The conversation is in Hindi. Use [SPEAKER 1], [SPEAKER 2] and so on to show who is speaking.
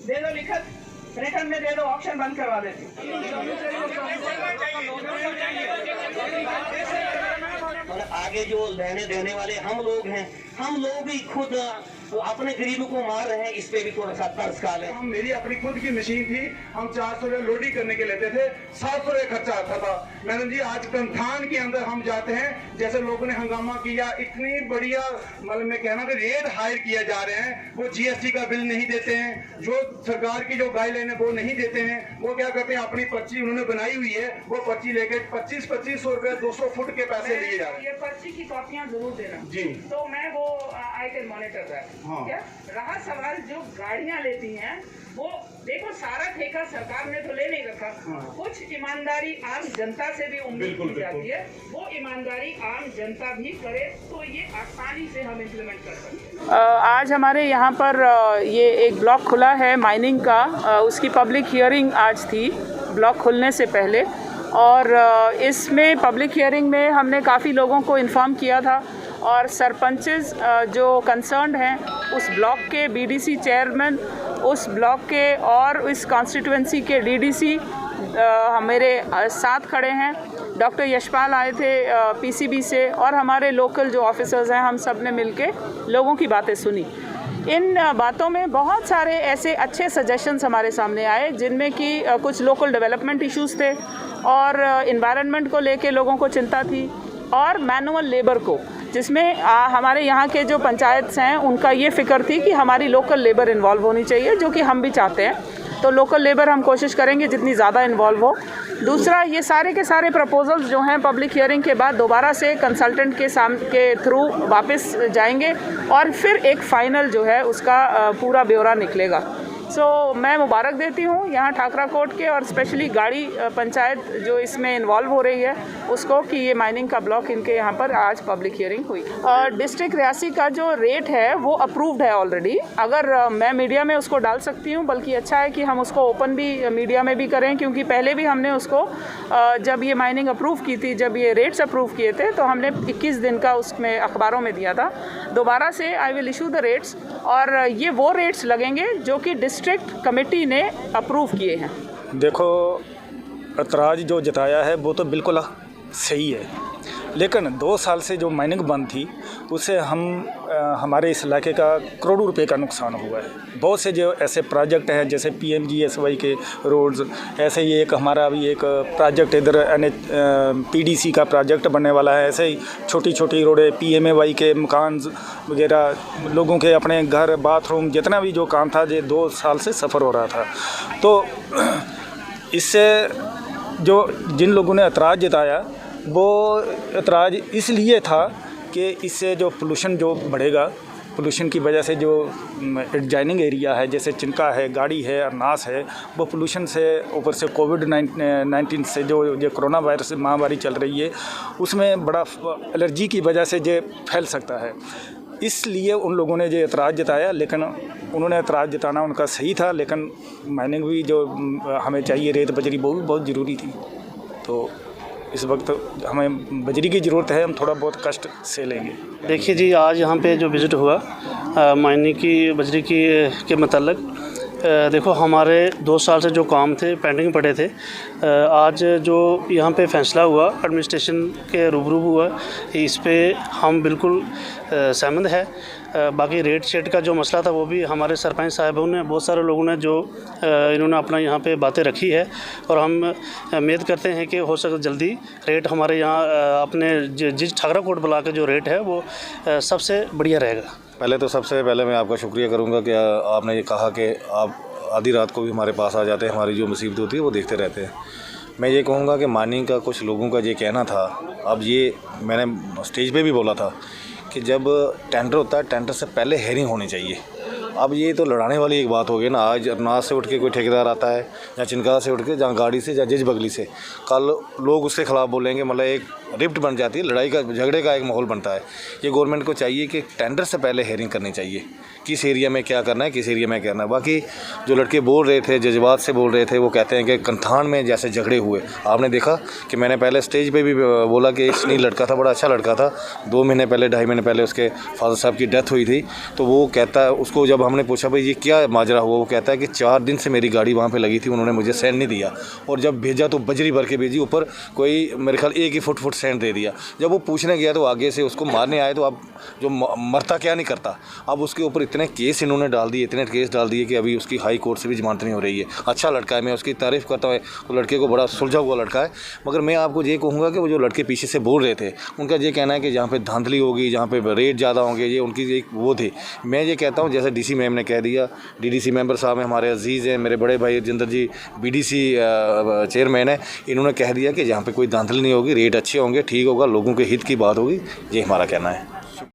[SPEAKER 1] दे दो, लिखत रिटर्न में दे दो, ऑप्शन बंद करवा देती।
[SPEAKER 2] आगे जो लेने देने वाले हम लोग हैं, हम लोग भी खुद वो अपने गरीबों को मार रहे हैं, इस पे भी थोड़ा सा तरस खा लें।
[SPEAKER 3] मेरी अपनी खुद की मशीन थी, हम 400 रुपये लोडिंग करने के लेते थे, 700 रुपये खर्चा आता था। मैडम जी आज कंथान के अंदर हम जाते हैं, जैसे लोगों ने हंगामा किया, इतनी बढ़िया मतलब मैं कहना कि रेट हायर किए जा रहे हैं, वो जीएसटी का बिल नहीं देते हैं, जो सरकार की जो गाइडलाइन है वो नहीं देते हैं। वो क्या करते हैं, अपनी पर्ची उन्होंने बनाई हुई है, वो पर्ची लेके 2500 रुपये 200 फुट के पैसे लिए जा रहे हैं।
[SPEAKER 1] ये पर्ची की कॉपियां जरूर देना
[SPEAKER 3] जी,
[SPEAKER 1] तो मैं वो आई कैन मॉनिटर दैट।
[SPEAKER 3] हाँ।
[SPEAKER 1] क्या रहा सवाल जो गाड़ियां लेती हैं, वो देखो सारा ठेका सरकार ने तो ले नहीं रखा।
[SPEAKER 3] हाँ।
[SPEAKER 1] कुछ ईमानदारी आम जनता से भी उम्मीद की जाती है, वो ईमानदारी आम जनता भी करे तो ये आसानी से हम इम्प्लीमेंट कर सकते हैं। आज हमारे यहाँ पर ये एक ब्लॉक खुला है माइनिंग का, उसकी पब्लिक हियरिंग आज थी ब्लॉक खुलने से पहले, और इसमें पब्लिक हियरिंग में हमने काफ़ी लोगों को इन्फॉर्म किया था, और सरपंचेस जो कंसर्न्ड हैं उस ब्लॉक के बीडीसी चेयरमैन, उस ब्लॉक के और इस कॉन्स्टिट्यूएंसी के डीडीसी मेरे साथ खड़े हैं। डॉक्टर यशपाल आए थे पीसीबी से, और हमारे लोकल जो ऑफिसर्स हैं, हम सब ने मिलके लोगों की बातें सुनी। इन बातों में बहुत सारे ऐसे अच्छे सजेशंस हमारे सामने आए, जिनमें कि कुछ लोकल डेवलपमेंट इश्यूज़ थे, और इन्वायरमेंट को लेके लोगों को चिंता थी, और मैनुअल लेबर को, जिसमें हमारे यहाँ के जो पंचायत हैं उनका ये फ़िक्र थी कि हमारी लोकल लेबर इन्वॉल्व होनी चाहिए, जो कि हम भी चाहते हैं। तो लोकल लेबर हम कोशिश करेंगे जितनी ज़्यादा इन्वॉल्व हो। दूसरा, ये सारे के सारे प्रपोजल्स जो हैं पब्लिक हियरिंग के बाद दोबारा से कंसल्टेंट के थ्रू वापस जाएंगे, और फिर एक फ़ाइनल जो है उसका पूरा ब्यौरा निकलेगा। मैं मुबारक देती हूँ यहाँ ठाकरा कोट के, और स्पेशली गाड़ी पंचायत जो इसमें इन्वॉल्व हो रही है उसको, कि ये माइनिंग का ब्लॉक इनके यहाँ पर आज पब्लिक हियरिंग हुई। डिस्ट्रिक्ट रियासी का जो रेट है वो अप्रूव्ड है ऑलरेडी। अगर मैं मीडिया में उसको डाल सकती हूँ, बल्कि अच्छा है कि हम उसको ओपन भी मीडिया में भी करें, क्योंकि पहले भी हमने उसको जब ये माइनिंग अप्रूव की थी, जब ये रेट्स अप्रूव किए थे, तो हमने 21 दिन का उसमें अखबारों में दिया था। दोबारा से I will issue the rates, और ये वो रेट्स लगेंगे जो कि डिस्ट्रिक्ट कमेटी ने अप्रूव किए हैं।
[SPEAKER 4] देखो, ऐतराज़ जो जताया है वो तो बिल्कुल सही है, लेकिन 2 साल से जो माइनिंग बंद थी उससे हमारे इस इलाके का करोड़ों रुपए का नुकसान हुआ है। बहुत से जो ऐसे प्रोजेक्ट हैं, जैसे PMGSY के रोड्स, ऐसे ही एक हमारा भी एक प्रोजेक्ट इधर PDC का प्रोजेक्ट बनने वाला है। ऐसे ही छोटी छोटी रोडें, PMAY के मकान वगैरह, लोगों के अपने घर, बाथरूम, जितना भी जो काम था, ये 2 साल से सफ़र हो रहा था। तो इससे जो जिन लोगों ने ऐतराज़ जताया, वो ऐतराज़ इसलिए था कि इससे जो पोल्यूशन जो बढ़ेगा, पोल्यूशन की वजह से जो एडजाइनिंग एरिया है, जैसे चिनका है, गाड़ी है, अरनास है, वो पोल्यूशन से, ऊपर से कोविड-19 से जो ये कोरोना वायरस महामारी चल रही है, उसमें बड़ा एलर्जी की वजह से ये फैल सकता है। इसलिए उन लोगों ने जो ऐतराज़ जताया, लेकिन उन्होंने ऐतराज़ जताना उनका सही था, लेकिन माइनिंग भी जो हमें चाहिए, रेत बजरी, वो भी बहुत ज़रूरी थी। तो इस वक्त हमें बजरी की ज़रूरत है, हम थोड़ा बहुत कष्ट से लेंगे।
[SPEAKER 5] देखिए जी, आज यहाँ पे जो विज़िट हुआ माइनिंग की, बजरी की के मतलब, देखो हमारे 2 साल से जो काम थे पेंडिंग पड़े थे, आज जो यहाँ पे फैसला हुआ एडमिनिस्ट्रेशन के रूबरू हुआ, इस पे हम बिल्कुल सहमत है। बाकी रेट शेट का जो मसला था वो भी हमारे सरपंच साहबों ने, बहुत सारे लोगों ने जो इन्होंने अपना यहाँ पे बातें रखी है, और हम उम्मीद करते हैं कि हो सके जल्दी रेट हमारे यहाँ अपने जिस ठाकरा कोट ब्लॉक के जो रेट है वो सबसे बढ़िया रहेगा।
[SPEAKER 6] पहले तो सबसे पहले मैं आपका शुक्रिया करूंगा कि आपने ये कहा कि आप आधी रात को भी हमारे पास आ जाते हैं, हमारी जो मुसीबत होती है वो देखते रहते हैं। मैं ये कहूँगा कि माइनिंग का कुछ लोगों का ये कहना था, अब ये मैंने स्टेज पे भी बोला था कि जब टेंडर होता है, टेंडर से पहले हेयरिंग होनी चाहिए। अब ये तो लड़ाने वाली एक बात हो गई ना। आज अरनास से उठ के कोई ठेकेदार आता है, या चिनका से उठ के, या गाड़ी से, या जिस बगली से, कल लोग उसके ख़िलाफ़ बोलेंगे, मतलब एक रिफ्ट बन जाती है, लड़ाई का, झगड़े का एक माहौल बनता है। ये गवर्नमेंट को चाहिए कि टेंडर से पहले हेयरिंग करनी चाहिए किस एरिया में क्या करना है, किस एरिया में करना है। बाकी जो लड़के बोल रहे थे, जज्बात से बोल रहे थे, वो कहते हैं कि कंथान में जैसे झगड़े हुए। आपने देखा कि मैंने पहले स्टेज पे भी बोला कि एक सुनील लड़का था, बड़ा अच्छा लड़का था, 2 महीने पहले 2.5 महीने पहले उसके फादर साहब की डेथ हुई थी। तो वो कहता है, उसको जब हमने पूछा भाई ये क्या माजरा हुआ, वो कहता है कि 4 दिन से मेरी गाड़ी वहाँ पर लगी थी, उन्होंने मुझे सैंड नहीं दिया, और जब भेजा तो बजरी भर के भेजी, ऊपर कोई मेरे ख्याल 1 ही फुट सैंड दे दिया। जब वो पूछने गया तो आगे से उसको मारने आए, तो अब जो मरता क्या नहीं करता, अब उसके ऊपर इतने केस इन्होंने डाल दिए, इतने केस डाल दिए कि अभी उसकी हाई कोर्ट से भी जमानत नहीं हो रही है। अच्छा लड़का है, मैं उसकी तारीफ़ करता हूँ, वो लड़के को बड़ा सुलझा हुआ लड़का है। मगर मैं आपको ये कहूँगा कि वो जो लड़के पीछे से बोल रहे थे, उनका ये कहना है कि जहाँ पे धांधली होगी, जहाँ पे रेट ज़्यादा होंगे, ये उनकी एक वो थी। मैं ये कहता हूँ जैसे डीसी मैम ने कह दिया, डीडीसी मेंबर साहब हैं, हमारे अजीज़ हैं, मेरे बड़े भाई जिंदर जी बीडीसी चेयरमैन है, इन्होंने कह दिया कि जहाँ पे कोई धांधली नहीं होगी, रेट अच्छे होंगे, ठीक होगा, लोगों के हित की बात होगी, ये हमारा कहना है।